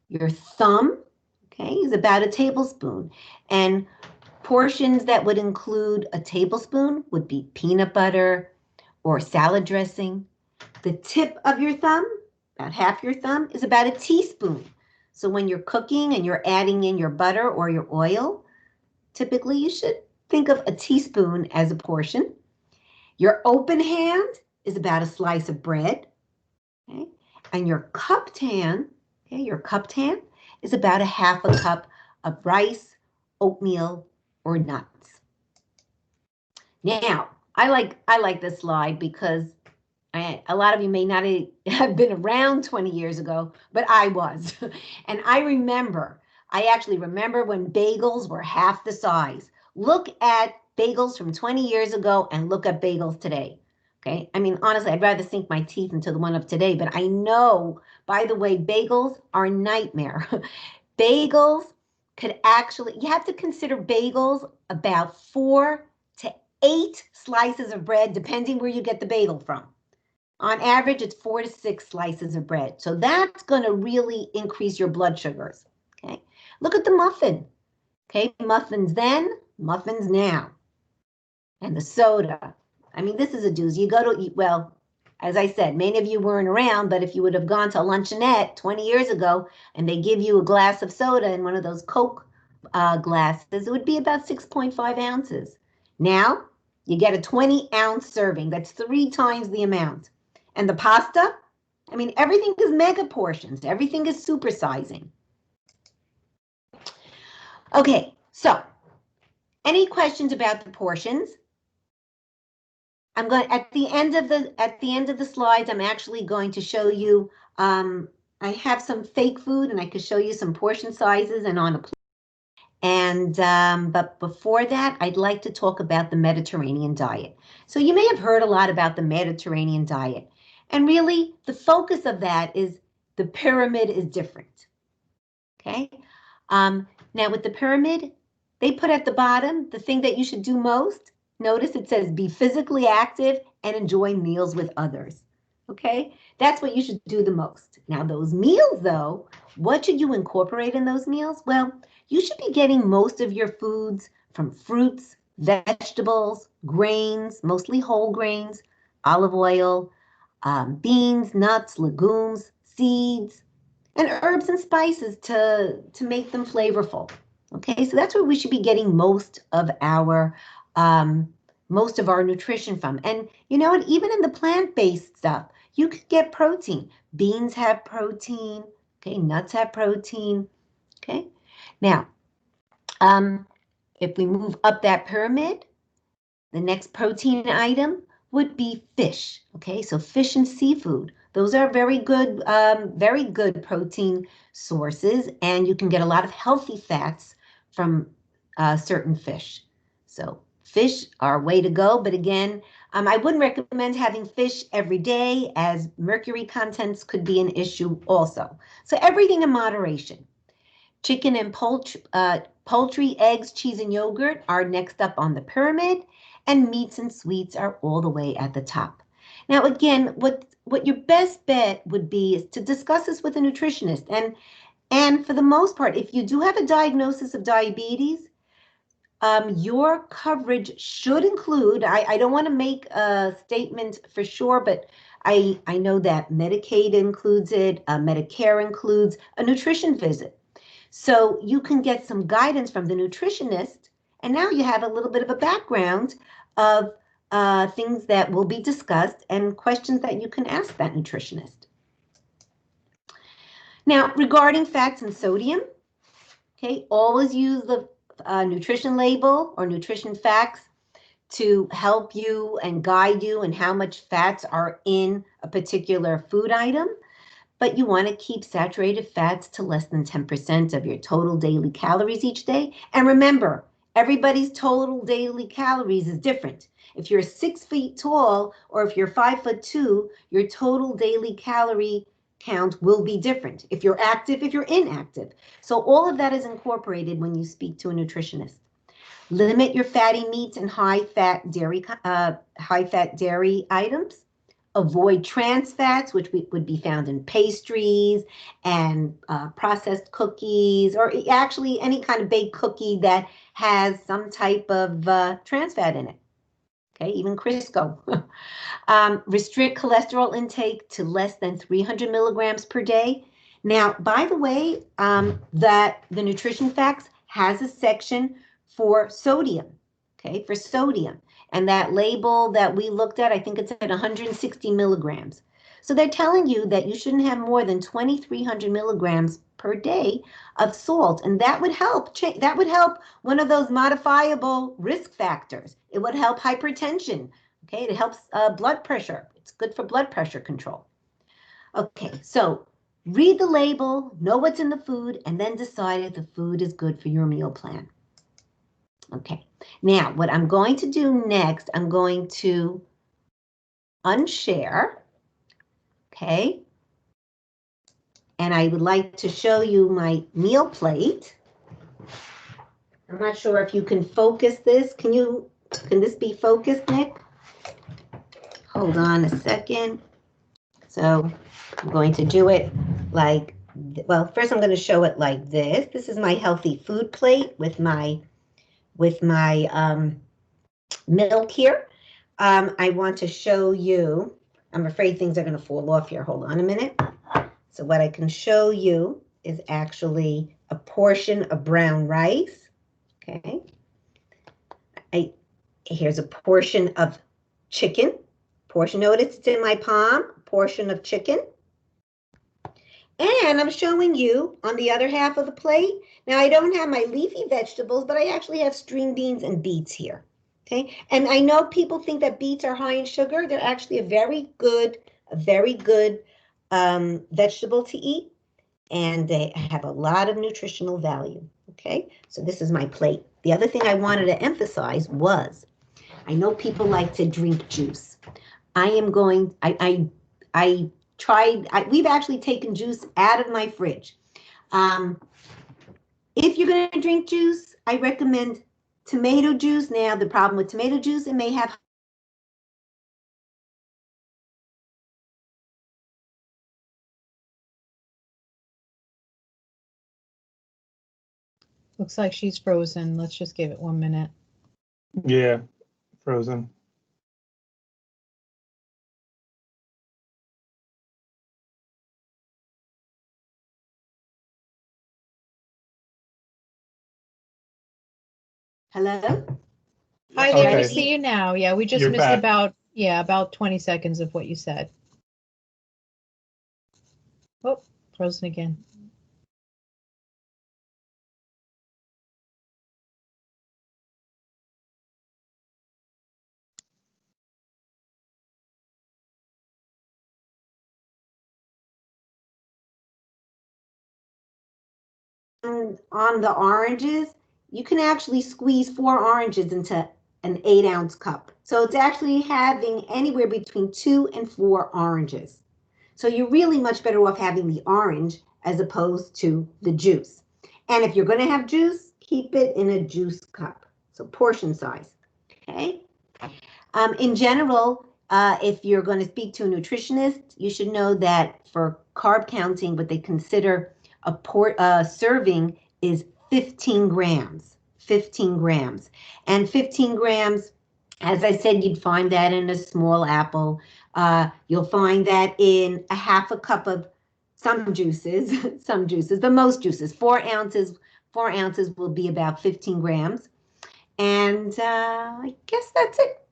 Your thumb, okay, is about a tablespoon. And portions that would include a tablespoon would be peanut butter or salad dressing. The tip of your thumb, about half your thumb, is about a teaspoon. So when you're cooking and you're adding in your butter or your oil, typically you should think of a teaspoon as a portion. Your open hand is about a slice of bread, okay? And your cupped hand, okay, your cupped hand is about a half a cup of rice, oatmeal, or nuts. Now, I like this slide because a lot of you may not have been around 20 years ago, but I was. And I actually remember when bagels were half the size. Look at bagels from 20 years ago and look at bagels today. Okay, I mean, honestly, I'd rather sink my teeth into the one of today, but I know, by the way, bagels are a nightmare. Bagels could actually, you have to consider bagels about 4 to 8 slices of bread, depending where you get the bagel from. On average, it's 4 to 6 slices of bread. So that's going to really increase your blood sugars. Okay. Look at the muffin. Okay. Muffins then, muffins now. And the soda. I mean, this is a doozy. You go to eat, well, as I said, many of you weren't around, but if you would have gone to a luncheonette 20 years ago and they give you a glass of soda in one of those Coke glasses, it would be about 6.5 ounces. Now, you get a 20-ounce serving. That's 3 times the amount. And the pasta, I mean, everything is mega portions. Everything is supersizing. Okay, so any questions about the portions? I'm going at the end of the slides, I'm actually going to show you. I have some fake food, and I could show you some portion sizes and on a plate. And but before that, I'd like to talk about the Mediterranean diet. So you may have heard a lot about the Mediterranean diet. And really, the focus of that is the pyramid is different, okay? Now, with the pyramid, they put at the bottom the thing that you should do most. Notice it says be physically active and enjoy meals with others, Okay, that's what you should do the most. Now, those meals, though, what should you incorporate in those meals? Well, you should be getting most of your foods from fruits, vegetables, grains, mostly whole grains, olive oil, beans, nuts, legumes, seeds, and herbs and spices to make them flavorful. Okay, so that's where we should be getting um, most of our nutrition from. And you know what? Even in the plant-based stuff, you could get protein. Beans have protein. Okay, nuts have protein. Okay, now if we move up that pyramid, the next protein item would be fish. Okay, so fish and seafood. Those are very good protein sources, and you can get a lot of healthy fats from certain fish. So fish are a way to go, but again, I wouldn't recommend having fish every day, as mercury contents could be an issue also. So everything in moderation. Chicken and poultry, eggs, cheese, and yogurt are next up on the pyramid, and meats and sweets are all the way at the top. Now, again, what your best bet would be is to discuss this with a nutritionist. And for the most part, if you do have a diagnosis of diabetes, your coverage should include, I don't want to make a statement for sure, but I know that Medicaid includes it, Medicare includes a nutrition visit. So you can get some guidance from the nutritionist, and now you have a little bit of a background of things that will be discussed and questions that you can ask that nutritionist. Now, regarding fats and sodium, okay, always use the nutrition label or nutrition facts to help you and guide you in how much fats are in a particular food item. But you want to keep saturated fats to less than 10% of your total daily calories each day. And remember, everybody's total daily calories is different. If you're 6 feet tall or if you're 5'2", your total daily calorie count will be different. If you're active, if you're inactive. So all of that is incorporated when you speak to a nutritionist. Limit your fatty meats and high-fat dairy items. Avoid trans fats, which would be found in pastries and processed cookies, or actually any kind of baked cookie that has some type of trans fat in it. Okay, even Crisco. Restrict cholesterol intake to less than 300 milligrams per day. Now, by the way, that the Nutrition Facts has a section for sodium, okay, for sodium. And that label that we looked at, I think it's at 160 milligrams. So they're telling you that you shouldn't have more than 2,300 milligrams per day of salt. And that would help. That would help one of those modifiable risk factors. It would help hypertension. Okay, it helps blood pressure. It's good for blood pressure control. Okay, so read the label, know what's in the food, and then decide if the food is good for your meal plan. Okay, now what I'm going to do next, I'm going to unshare, okay? And I would like to show you my meal plate. I'm not sure if you can focus this. Can this be focused, Nick? Hold on a second. So I'm going to do it like, well, first I'm going to show it like this. This is my healthy food plate with my milk here. I want to show you, I'm afraid things are going to fall off here. Hold on a minute. So what I can show you is actually a portion of brown rice. Okay. Here's a portion of chicken. Notice it's in my palm, portion of chicken. And I'm showing you on the other half of the plate. Now I don't have my leafy vegetables, but I actually have string beans and beets here. Okay, and I know people think that beets are high in sugar. They're actually a very good vegetable to eat, and they have a lot of nutritional value. Okay, so this is my plate. The other thing I wanted to emphasize was, I know people like to drink juice. We've actually taken juice out of my fridge. If you're going to drink juice, I recommend tomato juice. Now, the problem with tomato juice, it may have Looks like she's frozen. Let's just give it 1 minute. Yeah, frozen. Hello? Hi there, Okay. we see you now. Yeah, we just You're missed back. about 20 seconds of what you said. Oh, frozen again. On the oranges, you can actually squeeze 4 oranges into an 8-ounce cup. So it's actually having anywhere between 2 and 4 oranges. So you're really much better off having the orange as opposed to the juice. And if you're going to have juice, keep it in a juice cup. So portion size. Okay. In general, if you're going to speak to a nutritionist, you should know that for carb counting, what they consider a serving is 15 grams. 15 grams. And 15 grams, as I said, you'd find that in a small apple. You'll find that in a half a cup of some juices, but most juices. 4 ounces will be about 15 grams. And I guess that's it.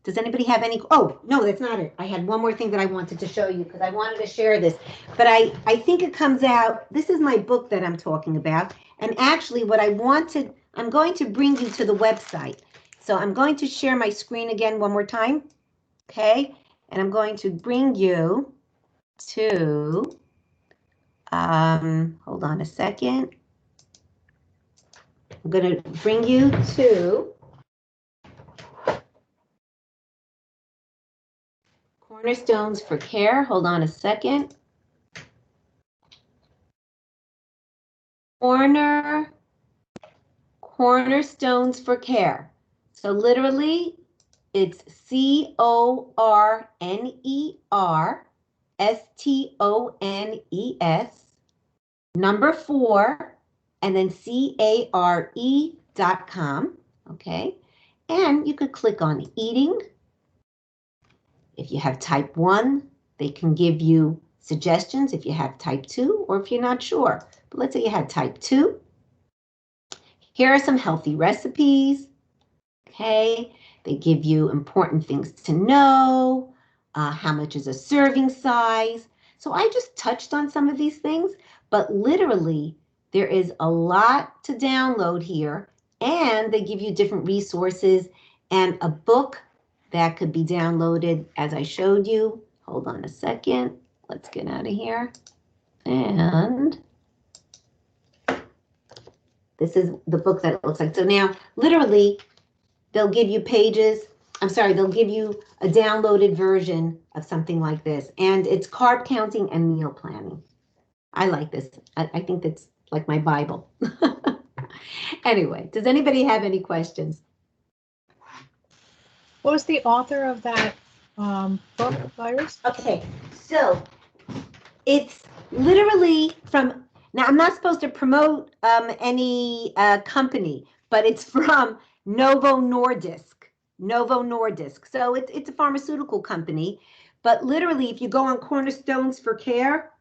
Does anybody have any? Oh, no, that's not it. I had one more thing that I wanted to show you because I wanted to share this. But I think it comes out. This is my book that I'm talking about. And actually what I wanted, I'm going to bring you to the website. So I'm going to share my screen again one more time. Okay. And I'm going to bring you to, hold on a second. I'm going to bring you to Cornerstones for Care. Hold on a second. Cornerstones for Care. So literally, it's CORNERSTONES, number 4, and then CARE.com. Okay. And you could click on eating. If you have type 1, they can give you suggestions if you have type 2 or if you're not sure. But let's say you had type 2. Here are some healthy recipes. Okay, they give you important things to know, how much is a serving size. So I just touched on some of these things, but literally there is a lot to download here, and they give you different resources and a book that could be downloaded as I showed you. Hold on a second. Let's get out of here. And this is the book that it looks like. So now, literally, they'll give you they'll give you a downloaded version of something like this. And it's carb counting and meal planning. I like this. I think that's like my Bible. Anyway, does anybody have any questions? What was the author of that book, Iris? Okay, so it's literally from, now I'm not supposed to promote any company, but it's from Novo Nordisk. So it's a pharmaceutical company, but literally if you go on Cornerstones for Care,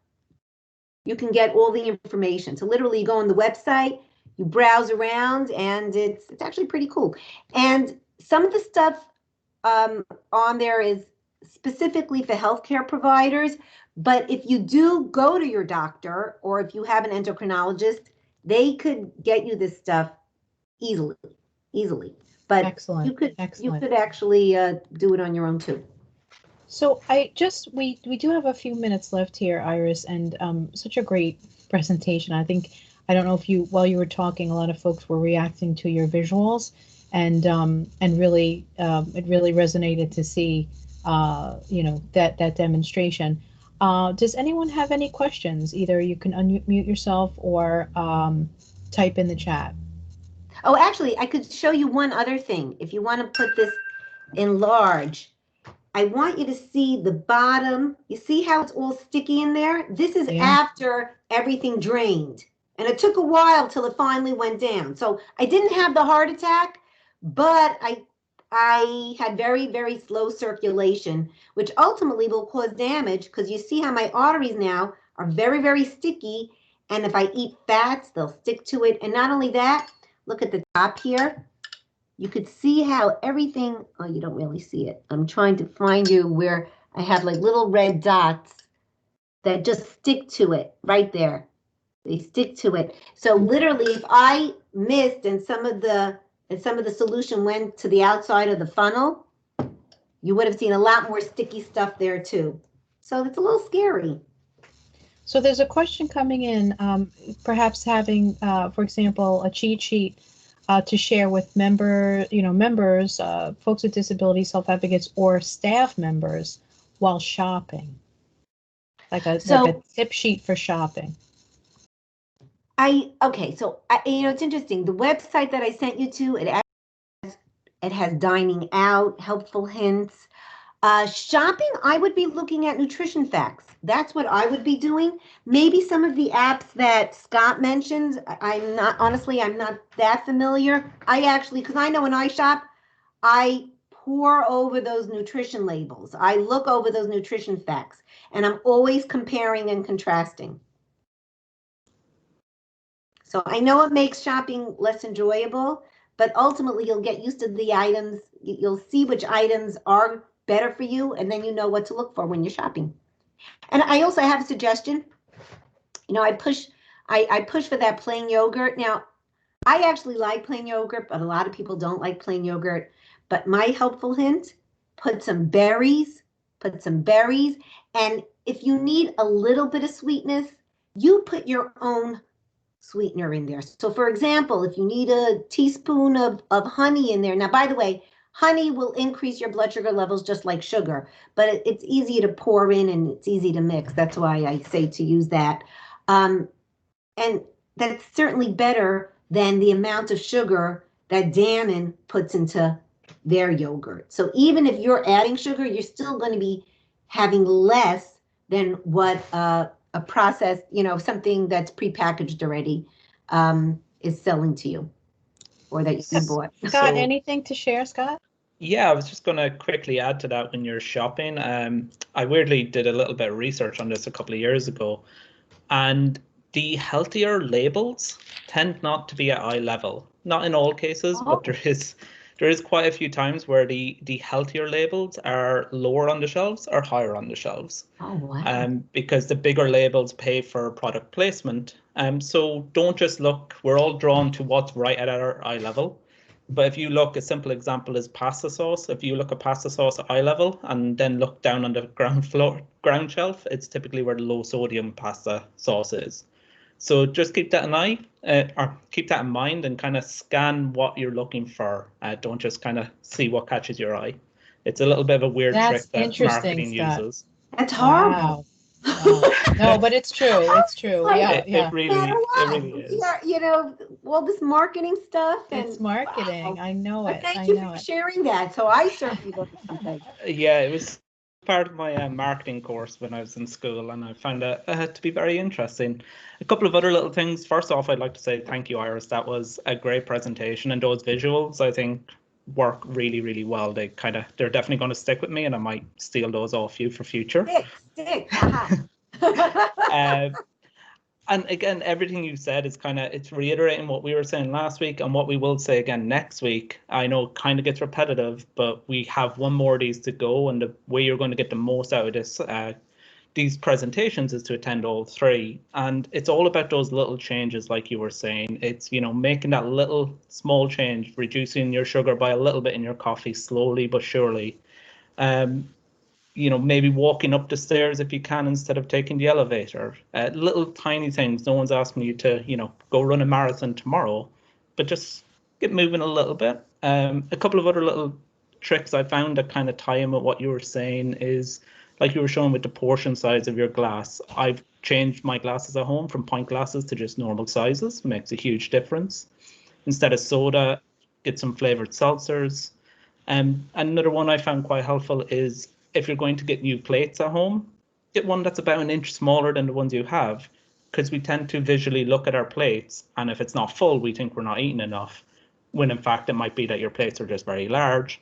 you can get all the information. So literally you go on the website, you browse around, and it's actually pretty cool. And some of the stuff on there is specifically for healthcare providers, but if you do go to your doctor or if you have an endocrinologist, they could get you this stuff easily. But Excellent. you could Excellent. actually do it on your own too. So we do have a few minutes left here, Iris, and such a great presentation. I think, I don't know if while you were talking, a lot of folks were reacting to your visuals, and really it really resonated to see that demonstration. Does anyone have any questions? Either you can unmute yourself or type in the chat. Oh, actually, I could show you one other thing. If you want to put this in large, I want you to see the bottom. You see how it's all sticky in there? This is after everything drained. And it took a while till it finally went down. So I didn't have the heart attack, but I had very, very slow circulation, which ultimately will cause damage because you see how my arteries now are very, very sticky. And if I eat fats, they'll stick to it. And not only that, look at the top here. You could see how everything, oh, you don't really see it. I'm trying to find you where I have like little red dots that just stick to it right there. They stick to it. So literally, if I missed and some of the solution went to the outside of the funnel, you would have seen a lot more sticky stuff there too. So it's a little scary. So there's a question coming in, perhaps having, for example, a cheat sheet to share with members, folks with disabilities, self-advocates, or staff members while shopping, like a tip sheet for shopping. So it's interesting. The website that I sent you to, it has dining out, helpful hints. Shopping, I would be looking at nutrition facts. That's what I would be doing. Maybe some of the apps that Scott mentioned, I'm not that familiar. Because I know when I shop, I pore over those nutrition labels. I look over those nutrition facts, and I'm always comparing and contrasting. So I know it makes shopping less enjoyable, but ultimately you'll get used to the items. You'll see which items are better for you, and then you know what to look for when you're shopping. And I also have a suggestion. I push for that plain yogurt. Now, I actually like plain yogurt, but a lot of people don't like plain yogurt. But my helpful hint, put some berries. And if you need a little bit of sweetness, you put your own sweetener in there. So for example, if you need a teaspoon of honey in there. Now, by the way, honey will increase your blood sugar levels just like sugar, but it's easy to pour in and it's easy to mix. That's why I say to use that. And that's certainly better than the amount of sugar that Dannon puts into their yogurt. So even if you're adding sugar, you're still going to be having less than what a process, something that's prepackaged already is selling to you or that you bought. Scott, anything to share, Scott? Yeah, I was just going to quickly add to that when you're shopping. I weirdly did a little bit of research on this a couple of years ago, and the healthier labels tend not to be at eye level. Not in all cases, but there is quite a few times where the healthier labels are lower on the shelves or higher on the shelves. Oh, wow. Because the bigger labels pay for product placement. So don't just look, we're all drawn to what's right at our eye level. But if you look, a simple example is pasta sauce. If you look at pasta sauce at eye level and then look down on the ground shelf, it's typically where the low sodium pasta sauce is. So just keep that in mind and kind of scan what you're looking for. Don't just kind of see what catches your eye. It's a little bit of a weird trick that marketing uses. That's horrible. Wow. No, but it's true. It's true. It really is. Yeah, all this marketing stuff. It's marketing. Wow. I know it. Thank you for sharing that. So I certainly look at something. Yeah, it was part of my marketing course when I was in school, and I found it to be very interesting. A couple of other little things. First off, I'd like to say thank you, Iris. That was a great presentation, and those visuals, I think, work really, really well. They're definitely going to stick with me, and I might steal those off you for future. Stick. And again, everything you said is it's reiterating what we were saying last week and what we will say again next week. I know it kind of gets repetitive, but we have one more of these to go, and the way you're going to get the most out of these presentations is to attend all three. And it's all about those little changes, like you were saying. It's, making that little small change, reducing your sugar by a little bit in your coffee, slowly but surely. Maybe walking up the stairs if you can instead of taking the elevator. Little tiny things. No one's asking you to, go run a marathon tomorrow, but just get moving a little bit. A couple of other little tricks I found that kind of tie in with what you were saying is, like you were showing with the portion size of your glass. I've changed my glasses at home from pint glasses to just normal sizes. It makes a huge difference. Instead of soda, get some flavored seltzers. Another one I found quite helpful is, if you're going to get new plates at home, get one that's about an inch smaller than the ones you have. because we tend to visually look at our plates, and if it's not full, we think we're not eating enough, when in fact it might be that your plates are just very large.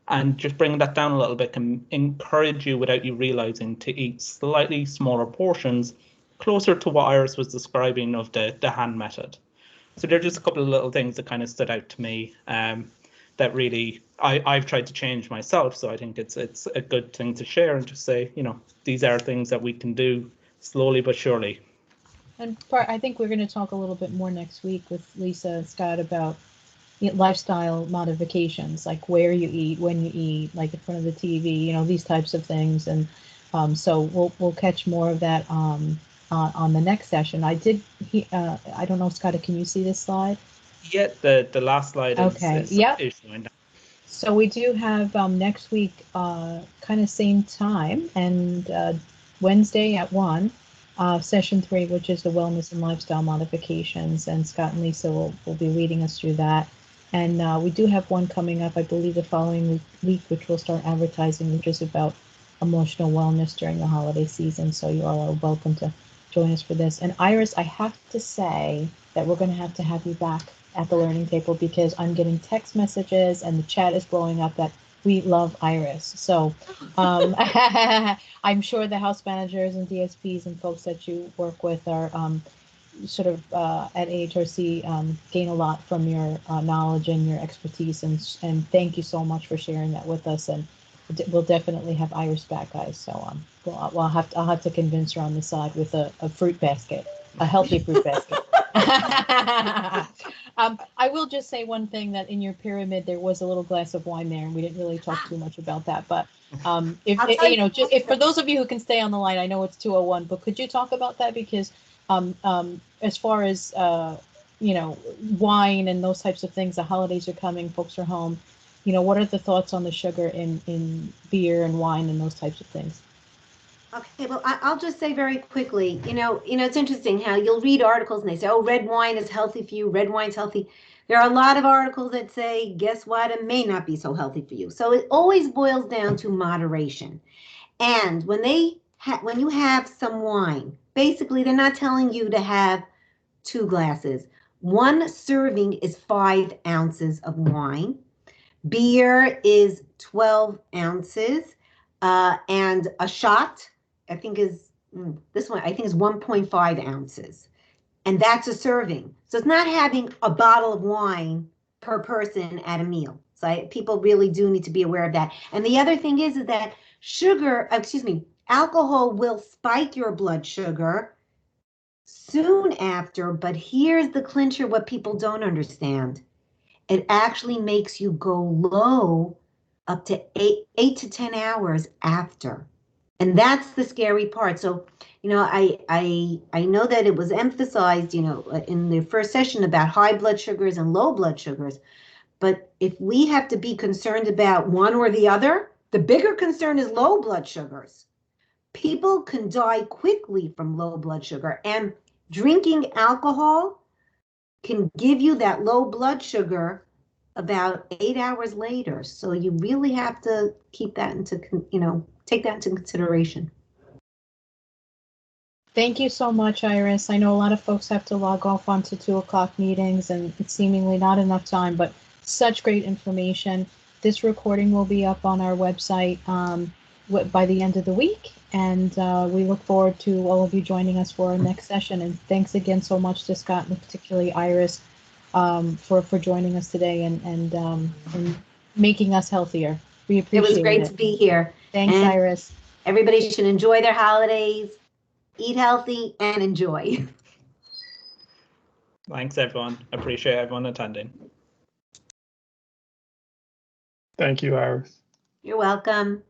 And just bringing that down a little bit can encourage you, without you realizing, to eat slightly smaller portions, closer to what Iris was describing of the hand method. So there are just a couple of little things that kind of stood out to me, that really I've tried to change myself. So I think it's a good thing to share and just say, you know, these are things that we can do slowly but surely. And I think we're going to talk a little bit more next week with Lisa and Scott about lifestyle modifications, like where you eat, when you eat, like in front of the TV, you know, these types of things. And so we'll catch more of that on the next session. I don't know, Scott, can you see this slide? Yeah, the last slide okay. is showing that. So we do have next week, kind of same time, and Wednesday at 1, session 3, which is the wellness and lifestyle modifications, and Scott and Lisa will be leading us through that. And we do have one coming up, I believe, the following week, which we'll start advertising, which is about emotional wellness during the holiday season. So you all are welcome to join us for this. And Iris, I have to say that we're going to have you back at the learning table, because I'm getting text messages and the chat is blowing up that we love Iris. So I'm sure the house managers and DSPs and folks that you work with are sort of at AHRC gain a lot from your knowledge and your expertise, and thank you so much for sharing that with us. And we'll definitely have Iris back, guys. So I'll have to convince her on the side with a fruit basket, a healthy fruit basket. I will just say one thing, that in your pyramid there was a little glass of wine there, and we didn't really talk too much about that. But if for those of you who can stay on the line, I know it's 2:01, but could you talk about that? Because as far as wine and those types of things, the holidays are coming, folks are home. What are the thoughts on the sugar in beer and wine and those types of things? Okay, well, I'll just say very quickly, it's interesting how you'll read articles and they say, oh, red wine is healthy for you. Red wine's healthy. There are a lot of articles that say, guess what? It may not be so healthy for you. So it always boils down to moderation. And when you have some wine, basically they're not telling you to have 2 glasses. 1 serving is 5 ounces of wine. Beer is 12 ounces. And a shot, I think is 1.5 ounces. And that's a serving. So it's not having a bottle of wine per person at a meal. So people really do need to be aware of that. And the other thing is that alcohol will spike your blood sugar soon after, but here's the clincher, what people don't understand. It actually makes you go low up to 8 to 10 hours after. And that's the scary part. So, I know that it was emphasized, in the first session about high blood sugars and low blood sugars. But if we have to be concerned about one or the other, the bigger concern is low blood sugars. People can die quickly from low blood sugar, and drinking alcohol can give you that low blood sugar about 8 hours later. So you really have to keep that take that into consideration. Thank you so much, Iris. I know a lot of folks have to log off onto 2:00 meetings, and it's seemingly not enough time, but such great information. This recording will be up on our website by the end of the week, and we look forward to all of you joining us for our next session. And thanks again so much to Scott, and particularly Iris, for joining us today and making us healthier. We appreciate it. It was great to be here. Thanks, and Iris. Everybody should enjoy their holidays, eat healthy, and enjoy. Thanks, everyone. Appreciate everyone attending. Thank you, Iris. You're welcome.